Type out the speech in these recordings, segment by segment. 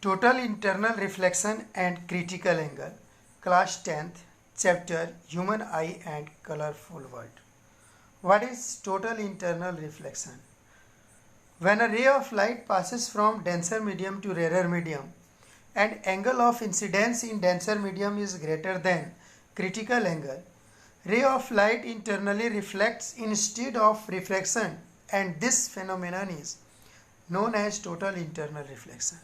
Total internal reflection and critical angle, class 10th, chapter Human Eye and Colorful World. What is total internal reflection? When a ray of light passes from denser medium to rarer medium and angle of incidence in denser medium is greater than critical angle, ray of light internally reflects instead of refraction, and this phenomenon is known as total internal reflection.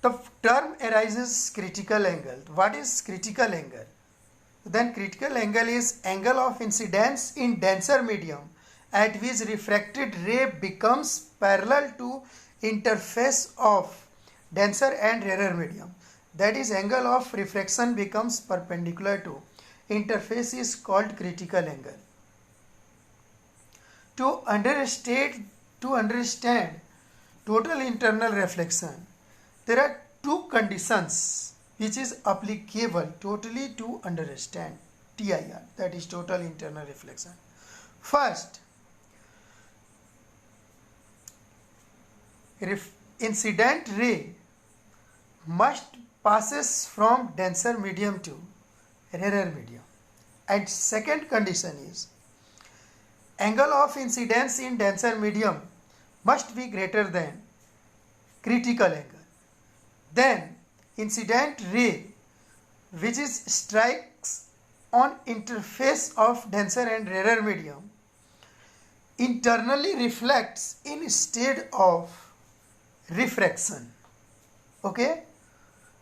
The term arises critical angle. What is critical angle? Then critical angle is angle of incidence in denser medium at which refracted ray becomes parallel to interface of denser and rarer medium. That is, angle of refraction becomes perpendicular to interface is called critical angle. To understand total internal reflection, there are two conditions which is applicable totally to understand TIR, that is total internal reflection. First, incident ray must passes from denser medium to rarer medium. And second condition is angle of incidence in denser medium must be greater than critical angle. Then incident ray which is strikes on interface of denser and rarer medium internally reflects instead of refraction. Okay,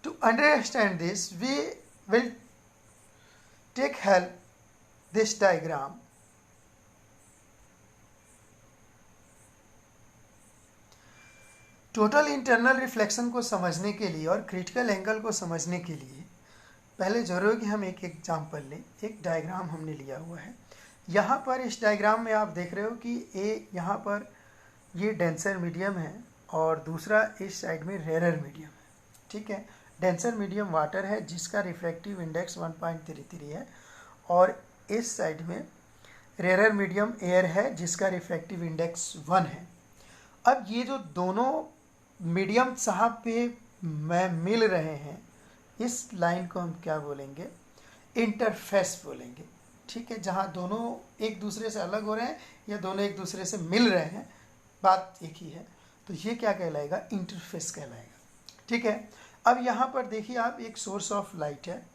to understand this we will take help this diagram. Total internal reflection को समझने के लिए और critical angle को समझने के लिए पहले जरूर कि हम एक एग्जांपल लें। एक डायग्राम हमने लिया हुआ है। यहाँ पर इस डायग्राम में आप देख रहे हो कि यहाँ पर ये डेंसर मीडियम है और दूसरा इस साइड में रेरर मीडियम है। ठीक है, डेंसर मीडियम वाटर है जिसका रिफ्रैक्टिव इंडेक्स 1.33 है और इस साइड में रेरर मीडियम एयर है जिसका रिफ्रैक्टिव इंडेक्स 1 है। अब ये जो दोनों मीडियम साहब पे मिल रहे हैं, इस लाइन को हम क्या बोलेंगे? इंटरफेस बोलेंगे। ठीक है, जहाँ दोनों एक दूसरे से अलग हो रहे हैं या दोनों एक दूसरे से मिल रहे हैं, बात एक ही है, तो ये क्या कहलाएगा? इंटरफेस कहलाएगा। ठीक है, अब यहाँ पर देखिए आप, एक सोर्स ऑफ लाइट है,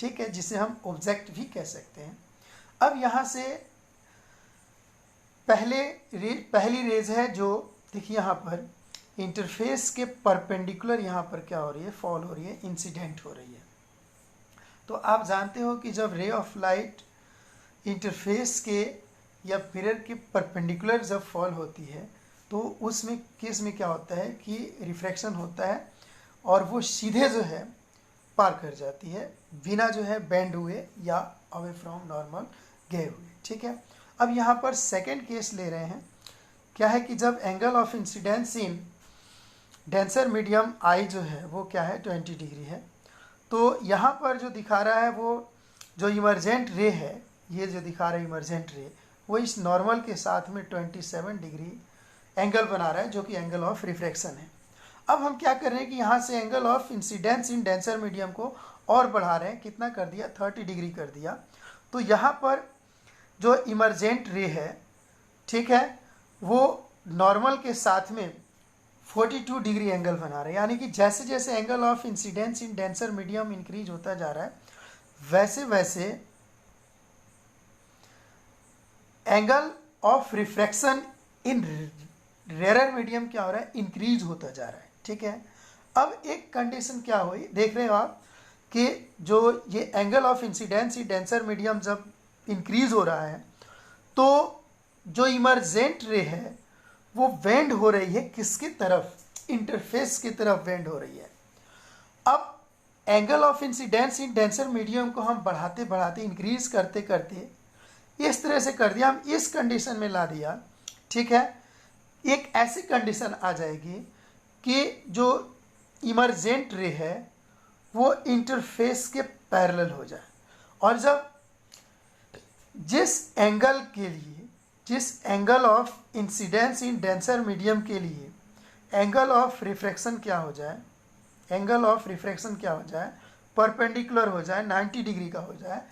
ठीक है, जिसे हम ऑब्जेक्ट भी कह सकते हैं। अब यहाँ से पहली रेज है जो देखिए यहाँ पर इंटरफेस के परपेंडिकुलर यहाँ पर क्या हो रही है? फॉल हो रही है, इंसिडेंट हो रही है। तो आप जानते हो कि जब रे ऑफ लाइट इंटरफेस के या मिरर के परपेंडिकुलर जब फॉल होती है तो उसमें केस में क्या होता है कि रिफ्रैक्शन होता है और वो सीधे जो है पार कर जाती है बिना जो है बेंड हुए या अवे फ्रॉम नॉर्मल गए हुए। ठीक है, अब यहाँ पर सेकेंड केस ले रहे हैं। क्या है कि जब angle of incidence in denser medium I जो है वो क्या है? 20 डिग्री है। तो यहाँ पर जो दिखा रहा है वो जो इमरजेंट रे है, ये जो दिखा रहा है इमरजेंट रे, वो इस नॉर्मल के साथ में 27 डिग्री एंगल बना रहा है जो कि एंगल ऑफ रिफ्रैक्शन है। अब हम क्या कर रहे हैं कि यहाँ से angle of incidence in denser medium को और बढ़ा रहे हैं। कितना कर दिया? 30 डिग्री कर दिया। तो यहाँ पर जो इमरजेंट रे है, ठीक है, वो नॉर्मल के साथ में 42 डिग्री एंगल बना रहे हैं। यानी कि जैसे जैसे angle of incidence in denser medium increase होता जा रहा है वैसे वैसे angle of refraction in rarer medium क्या हो रहा है? इंक्रीज होता जा रहा है। ठीक है, अब एक कंडीशन क्या हुई, देख रहे हो आप कि जो ये angle of incidence in denser medium जब इंक्रीज हो रहा है तो जो इमरजेंट रे है वो वेंड हो रही है किसकी तरफ? इंटरफेस की तरफ वेंड हो रही है। अब angle of incidence in denser medium को हम बढ़ाते बढ़ाते इंक्रीज करते करते इस तरह से कर दिया, हम इस कंडीशन में ला दिया। ठीक है, एक ऐसी कंडीशन आ जाएगी कि जो इमरजेंट रे है वो इंटरफेस के पैरेलल हो जाए और जब जिस angle of incidence in denser medium के लिए एंगल ऑफ रिफ्रैक्शन क्या हो जाए, एंगल ऑफ रिफ्रैक्शन क्या हो जाए, परपेंडिकुलर हो जाए, 90 डिग्री का हो जाए,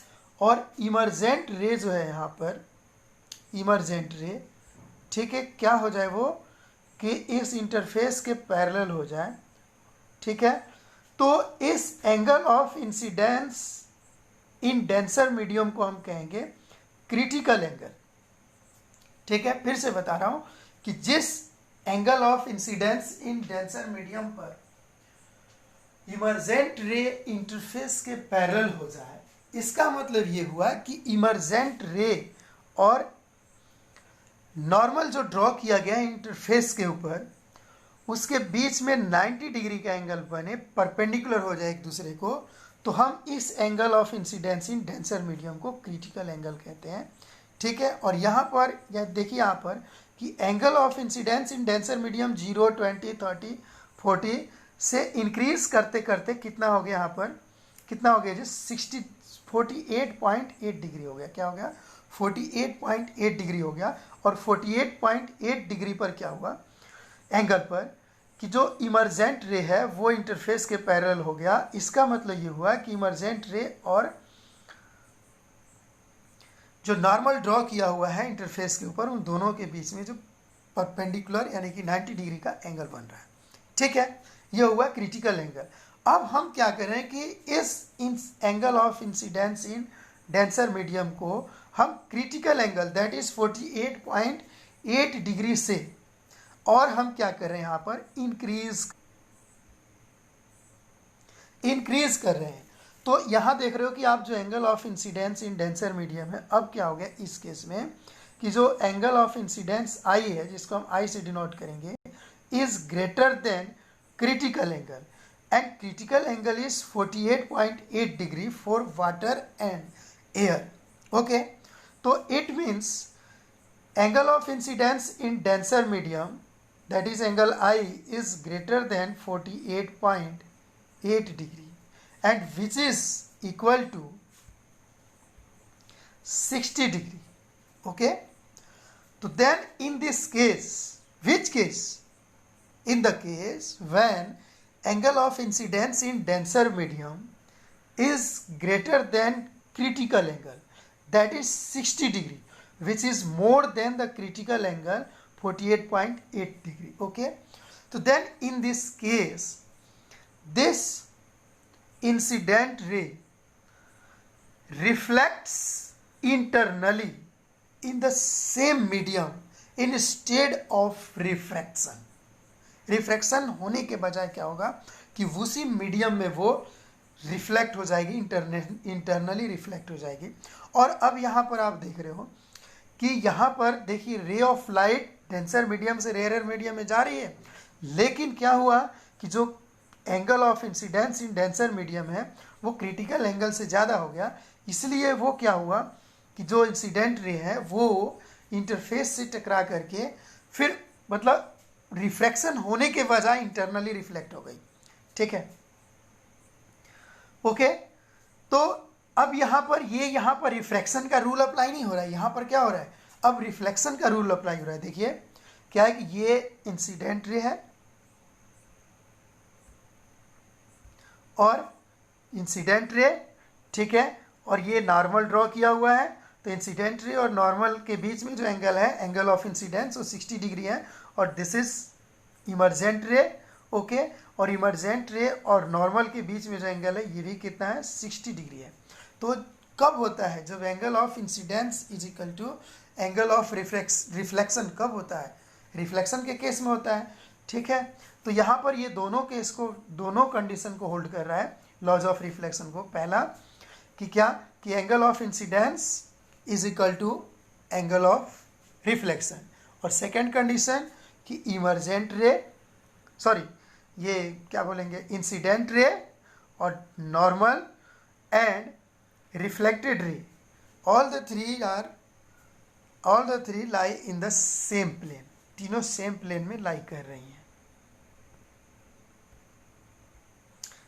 और इमर्जेंट रे जो है यहाँ पर, इमर्जेंट रे, ठीक है, क्या हो जाए वो कि इस इंटरफेस के पैरेलल हो जाए, ठीक है। तो इस angle of incidence in denser medium को हम कहेंगे क्रिटिकल एंगल, ठीक है। फिर से बता रहा हूं कि जिस angle of incidence in denser medium पर इमर्जेंट रे इंटरफेस के पैरेलल हो जाए, इसका मतलब ये हुआ कि इमर्जेंट रे और नॉर्मल जो ड्रॉ किया गया इंटरफेस के ऊपर, उसके बीच में 90 डिग्री का एंगल बने, परपेंडिकुलर हो जाए एक दूसरे को, तो हम इस angle of incidence in denser medium को क्रिटिकल एंगल कहते हैं, ठीक है। और यहाँ पर देखिए यहाँ पर कि angle of incidence in denser medium 0, 20, 30, 40 से इंक्रीज करते करते कितना हो गया, यहाँ पर कितना हो गया जी, 48.8 डिग्री हो गया। क्या हो गया, 48.8 डिग्री हो गया। और 48.8 डिग्री पर क्या हुआ एंगल पर कि जो इमर्जेंट रे है वो इंटरफेस के पैरेलल हो गया। इसका मतलब ये हुआ कि इमर्जेंट रे और जो नॉर्मल ड्रॉ किया हुआ है इंटरफेस के ऊपर, उन दोनों के बीच में जो परपेंडिकुलर यानी कि 90 डिग्री का एंगल बन रहा है, ठीक है। ये हुआ क्रिटिकल एंगल। अब हम क्या करें कि इस angle of incidence in denser medium को हम critical angle that is 48.8 degree से, और हम क्या कर रहे हैं यहाँ पर इंक्रीज कर रहे हैं। तो यहाँ देख रहे हो कि आप जो angle of incidence in denser medium है, अब क्या हो गया इस केस में कि जो एंगल ऑफ इंसिडेंस आई है, जिसको हम आई से डिनोट करेंगे, is greater than critical angle, and critical angle is 48.8 degree for water and air, okay. तो it means angle of incidence in denser medium that is angle I is greater than 48.8 degree and which is equal to 60 degree, okay. So then in this case, which case? In the case when angle of incidence in denser medium is greater than critical angle, that is 60 degree, which is more than the critical angle 48.8 degree, okay. So then in this case, this incident ray reflects internally in the same medium instead of refraction. Refraction होने के बजाय क्या होगा कि उसी medium में वो reflect हो जाएगी, इंटरनली रिफ्लेक्ट हो जाएगी। और अब यहाँ पर आप देख रहे हो कि यहाँ पर देखिए ray of light denser medium से रेयर मीडियम में जा रही है, लेकिन क्या हुआ कि जो angle of incidence in denser medium है वो क्रिटिकल एंगल से ज़्यादा हो गया। इसलिए वो क्या हुआ कि जो इंसिडेंट रे है वो इंटरफेस से टकरा करके फिर मतलब रिफ्लेक्शन होने के बजाय इंटरनली रिफ्लेक्ट हो गई, ठीक है, ओके। तो अब यहाँ पर रिफ्रैक्शन का रूल अप्लाई नहीं हो रहा है, यहाँ पर क्या हो रहा है, अब रिफ्लेक्शन का रूल अप्लाई हो रहा है। देखिए क्या है कि ये इंसिडेंट रे है और इंसिडेंट रे, ठीक है, और ये नॉर्मल ड्रॉ किया हुआ है। तो इंसिडेंट रे और नॉर्मल के बीच में जो एंगल है, एंगल ऑफ इंसिडेंस, वो 60 डिग्री है, और दिस इज इमर्जेंट रे, ओके। और इमर्जेंट रे और नॉर्मल के बीच में जो एंगल है ये भी कितना है, 60 डिग्री है। तो कब होता है जब angle of incidence is equal to angle of reflection, कब होता है, रिफ्लेक्शन के केस में होता है, ठीक है। तो यहाँ पर ये दोनों केस को, दोनों कंडीशन को होल्ड कर रहा है लॉज ऑफ रिफ्लेक्शन को। पहला कि क्या कि angle of incidence is equal to angle of reflection, और सेकेंड कंडीशन कि इमर्जेंट रे, सॉरी ये क्या बोलेंगे, इंसिडेंट रे और normal and reflected ray, all the three lie in the same plane, तीनों सेम प्लेन में लाई कर रही हैं।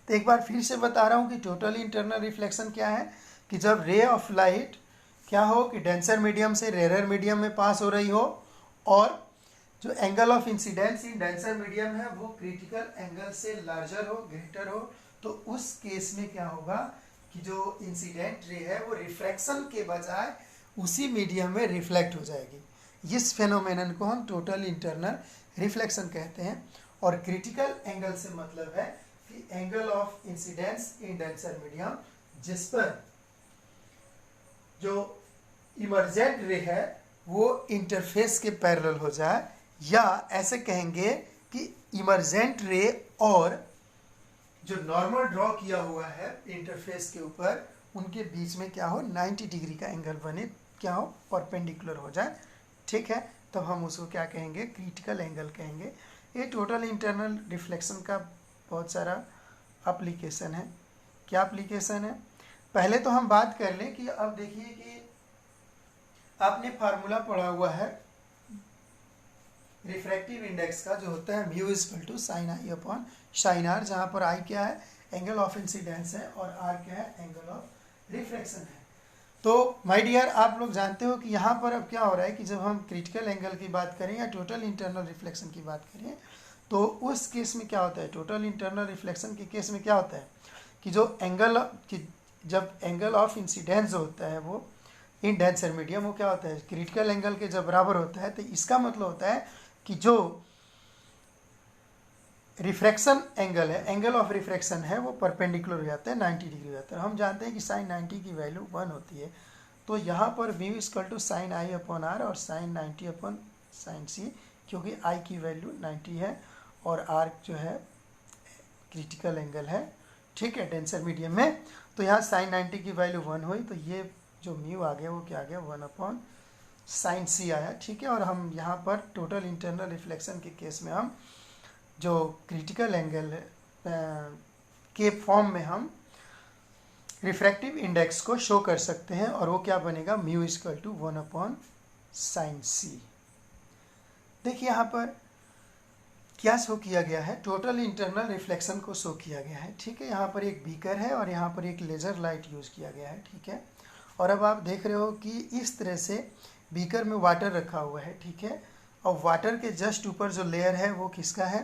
तो एक बार फिर से बता रहा हूं कि टोटल इंटरनल रिफ्लेक्शन क्या है कि जब रे ऑफ लाइट क्या हो कि डेंसर मीडियम से रेयर मीडियम में पास हो रही हो और जो angle of incidence in denser medium है वो क्रिटिकल एंगल से लार्जर हो, ग्रेटर हो, तो उस केस में क्या होगा कि जो इंसिडेंट रे है वो रिफ्रैक्शन के बजाय उसी मीडियम में रिफ्लेक्ट हो जाएगी। इस फेनोमेनन को हम टोटल इंटरनल रिफ्लेक्शन कहते हैं। और क्रिटिकल एंगल से मतलब है कि angle of incidence in denser medium जिस पर जो इमर्जेंट रे है वो इंटरफेस के पैरेलल हो जाए, या ऐसे कहेंगे कि इमर्जेंट रे और जो नॉर्मल ड्रॉ किया हुआ है इंटरफेस के ऊपर उनके बीच में क्या हो 90 डिग्री का एंगल बने, क्या हो परपेंडिकुलर हो जाए। ठीक है, तो हम उसको क्या कहेंगे क्रिटिकल एंगल कहेंगे। ये टोटल इंटरनल रिफ्लेक्शन का बहुत सारा एप्लीकेशन है। क्या एप्लीकेशन है, पहले तो हम बात कर लें कि अब देखिए कि आपने फार्मूला पढ़ा हुआ है रिफ्रैक्टिव इंडेक्स का, जो होता है mu equal to sine i upon sine r, जहाँ पर आई क्या है एंगल ऑफ इंसिडेंस है और आर क्या है एंगल ऑफ रिफ्रैक्शन है। तो माय डियर आप लोग जानते हो कि यहाँ पर अब क्या हो रहा है कि जब हम क्रिटिकल एंगल की बात करें या टोटल इंटरनल रिफ्लेक्शन की बात करें तो उस केस में क्या होता है, टोटल इंटरनल रिफ्लेक्शन के केस में क्या होता है कि जो एंगल कि जब एंगल ऑफ इंसिडेंस होता है वो इन डेंसर मीडियम वो क्या होता है क्रिटिकल एंगल के जब बराबर होता है, तो इसका मतलब होता है कि जो रिफ्रैक्शन एंगल है, एंगल ऑफ रिफ्रैक्शन है वो परपेंडिकुलर हो जाता है 90 डिग्री हो जाता है। हम जानते हैं कि साइन 90 की वैल्यू 1 होती है, तो यहाँ पर mu equal to sine i upon r और साइन 90 अपॉन साइन सी, क्योंकि आई की वैल्यू 90 है और आर जो है क्रिटिकल एंगल है। ठीक है, डेंसर मीडियम में, तो यहाँ साइन 90 की वैल्यू 1 हुई, तो ये जो म्यू आ गया वो क्या आ गया 1 अपॉन साइन सी आया। ठीक है, और हम यहाँ पर टोटल इंटरनल रिफ्लेक्शन के केस में हम जो क्रिटिकल एंगल के फॉर्म में हम रिफ्रैक्टिव इंडेक्स को शो कर सकते हैं, और वो क्या बनेगा mu equal to 1 upon sine C. देखिए यहाँ पर क्या शो किया गया है, टोटल इंटरनल रिफ्लेक्शन को शो किया गया है। ठीक है, यहाँ पर एक बीकर है और यहाँ पर एक लेज़र लाइट यूज़ किया गया है। ठीक है, और अब आप देख रहे हो कि इस तरह से बीकर में वाटर रखा हुआ है। ठीक है, और वाटर के जस्ट ऊपर जो लेयर है वो किसका है,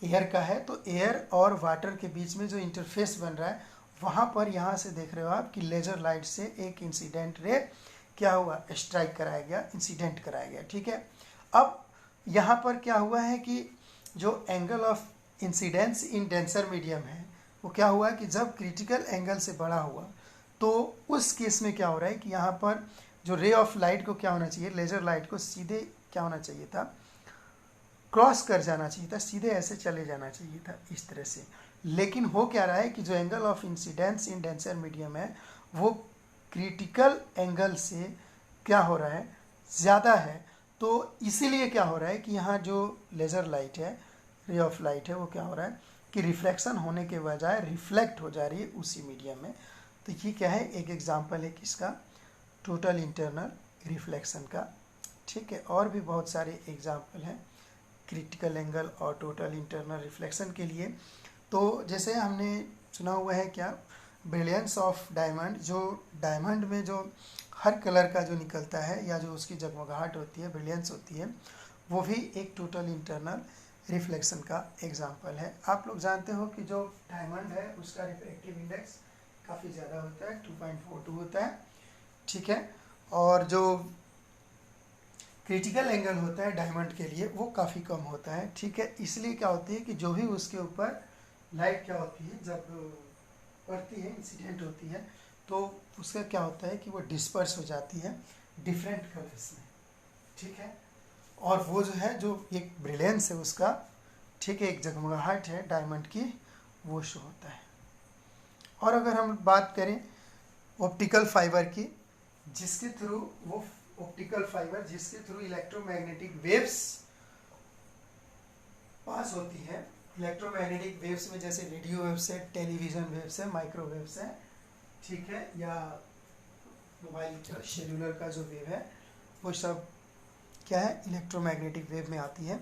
एयर का है। तो एयर और वाटर के बीच में जो इंटरफेस बन रहा है वहाँ पर यहाँ से देख रहे हो आप कि लेज़र लाइट से एक इंसिडेंट रे क्या हुआ स्ट्राइक कराया गया, इंसिडेंट कराया गया। ठीक है, अब यहाँ पर क्या हुआ है कि जो angle of incidence in denser medium है वो क्या हुआ कि जब क्रिटिकल एंगल से बड़ा हुआ तो उस केस में क्या हो रहा है कि यहाँ पर जो रे ऑफ लाइट को क्या होना चाहिए, लेज़र लाइट को सीधे क्या होना चाहिए था, क्रॉस कर जाना चाहिए था, सीधे ऐसे चले जाना चाहिए था इस तरह से। लेकिन हो क्या रहा है कि जो angle of incidence in denser medium है वो क्रिटिकल एंगल से क्या हो रहा है ज़्यादा है। तो इसीलिए क्या हो रहा है कि यहाँ जो लेज़र लाइट है, रे ऑफ लाइट है, वो क्या हो रहा है कि रिफ्लेक्शन होने के बजाय रिफ्लेक्ट हो जा रही है उसी मीडियम में। तो ये क्या है, एक एग्जांपल है किसका, टोटल इंटरनल रिफ्लेक्शन का। ठीक है, और भी बहुत सारे एग्जांपल हैं क्रिटिकल एंगल और टोटल इंटरनल रिफ्लेक्शन के लिए। तो जैसे हमने सुना हुआ है क्या, ब्रिलियंस ऑफ डायमंड, जो डायमंड में जो हर कलर का जो निकलता है या जो उसकी जगमगाहट होती है, ब्रिलियंस होती है, वो भी एक टोटल इंटरनल रिफ्लेक्शन का एग्जांपल है। आप लोग जानते हो कि जो डायमंड है उसका रिफ्रैक्टिव इंडेक्स काफ़ी ज़्यादा होता है, 2.42 होता है। ठीक है, और जो क्रिटिकल एंगल होता है डायमंड के लिए वो काफ़ी कम होता है। ठीक है, इसलिए क्या होती है कि जो भी उसके ऊपर लाइट क्या होती है जब पड़ती है, इंसिडेंट होती है, तो उसका क्या होता है कि वो डिस्पर्स हो जाती है डिफरेंट कलर्स में। ठीक है, और वो जो है जो एक ब्रिलियंस है उसका, ठीक है, एक जगमगाहट है डायमंड की, वो शो होता है। और अगर हम बात करें ऑप्टिकल फाइबर की, जिसके थ्रू वो ऑप्टिकल फाइबर जिसके थ्रू इलेक्ट्रोमैग्नेटिक वेव्स पास होती है, इलेक्ट्रोमैग्नेटिक वेव्स में जैसे रेडियो वेव्स है, टेलीविज़न वेव्स है, माइक्रोवेव्स है, ठीक है, या मोबाइल सेलुलर का जो वेव है वो सब क्या है इलेक्ट्रोमैग्नेटिक वेव में आती है।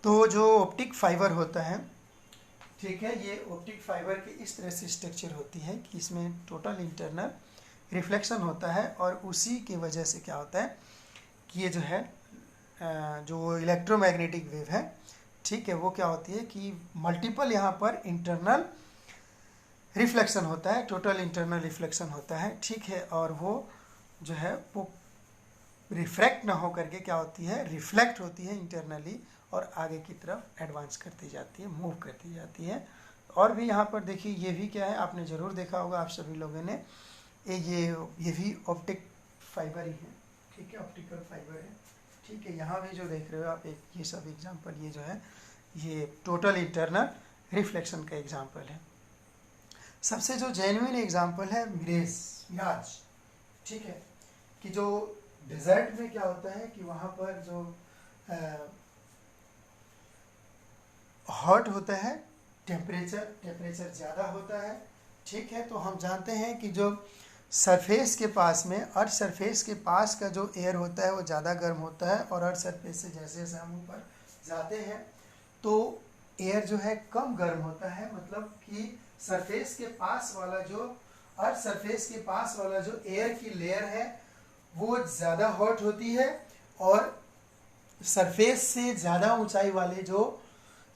तो जो ऑप्टिक फाइबर होता है, ठीक है, ये ऑप्टिक फाइबर की इस तरह से स्ट्रक्चर होती है कि इसमें टोटल इंटरनल रिफ्लेक्शन होता है, और उसी की वजह से क्या होता है कि ये जो है जो इलेक्ट्रोमैग्नेटिक वेव है, ठीक है, वो क्या होती है कि मल्टीपल यहाँ पर इंटरनल रिफ्लेक्शन होता है, टोटल इंटरनल रिफ्लेक्शन होता है, ठीक है, और वो जो है वो रिफ्रैक्ट ना हो करके क्या होती है, रिफ्लेक्ट होती है इंटरनली और आगे की तरफ एडवांस करती जाती है, मूव करती जाती है। और भी यहाँ पर देखिए, ये भी क्या है, आपने ज़रूर देखा होगा आप सभी लोगों ने, ये भी ऑप्टिक फाइबर ही है, ठीक है, ऑप्टिकल फाइबर है, ठीक है। यहाँ भी जो देख रहे हो आप, एक ये सब एग्जांपल, ये जो है ये टोटल इंटरनल रिफ्लेक्शन का एग्जांपल है। सबसे जो जेन्युइन एग्जांपल है मिराज, ठीक है, कि जो डेजर्ट में क्या होता है कि वहाँ पर जो हॉट होता है, टेम्परेचर ज़्यादा होता है, ठीक है। तो हम जानते हैं कि जो सरफेस के पास में, अर्थ सरफेस के पास का जो एयर होता है वो ज़्यादा गर्म होता है, और अर्थ सरफेस से जैसे जैसे हम ऊपर जाते हैं तो एयर जो है कम गर्म होता है, मतलब कि सरफेस के पास वाला जो, अर्थ सरफेस के पास वाला जो एयर की लेयर है वो ज़्यादा हॉट होती है, और सरफेस से ज़्यादा ऊंचाई वाले जो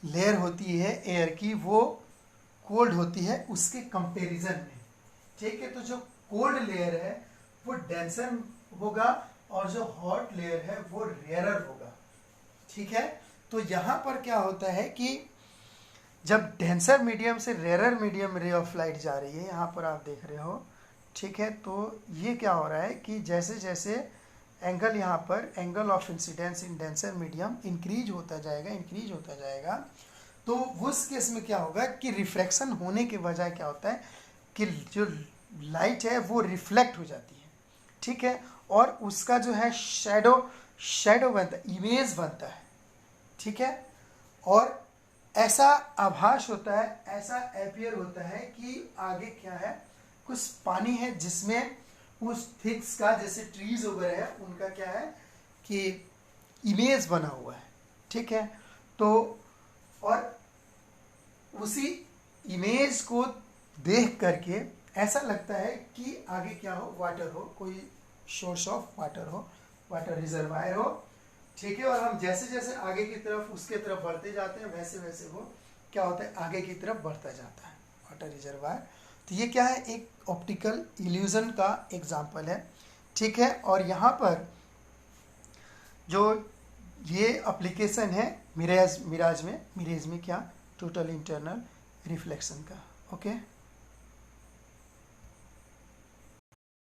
लेयर होती है एयर की वो कोल्ड होती है उसके कंपैरिजन में, ठीक है। तो जो कोल्ड लेयर है वो डेंसर होगा और जो हॉट लेयर है वो रेयरर होगा, ठीक है। तो यहाँ पर क्या होता है कि जब डेंसर मीडियम से rarer medium ray of light जा रही है, यहाँ पर आप देख रहे हो, ठीक है, तो ये क्या हो रहा है कि जैसे जैसे एंगल, यहाँ पर angle of incidence in denser medium increase होता जाएगा, तो उस केस में क्या होगा कि रिफ्रैक्शन होने के बजाय क्या होता है कि जो लाइट है वो रिफ्लेक्ट हो जाती है, ठीक है, और उसका जो है शैडो बनता है, इमेज बनता है, ठीक है, और ऐसा आभास होता है, ऐसा अपीयर होता है कि आगे क्या है, कुछ पानी है जिसमें उस थिक्स का, जैसे ट्रीज वगैरह है उनका क्या है कि इमेज बना हुआ है, ठीक है। तो और उसी इमेज को देख करके ऐसा लगता है कि आगे क्या हो, वाटर हो, कोई सोर्स ऑफ वाटर हो, वाटर रिजर्वायर हो, ठीक है। और हम जैसे जैसे आगे की तरफ उसके तरफ बढ़ते जाते हैं वैसे वैसे वो क्या होता है, आगे की तरफ बढ़ता जाता है, वाटर रिजर्वायर। तो ये क्या है, एक ऑप्टिकल इल्यूजन का एग्जाम्पल है, ठीक है। और यहाँ पर जो ये एप्लीकेशन है मिराज में क्या, टोटल इंटरनल रिफ्लेक्शन का, ओके।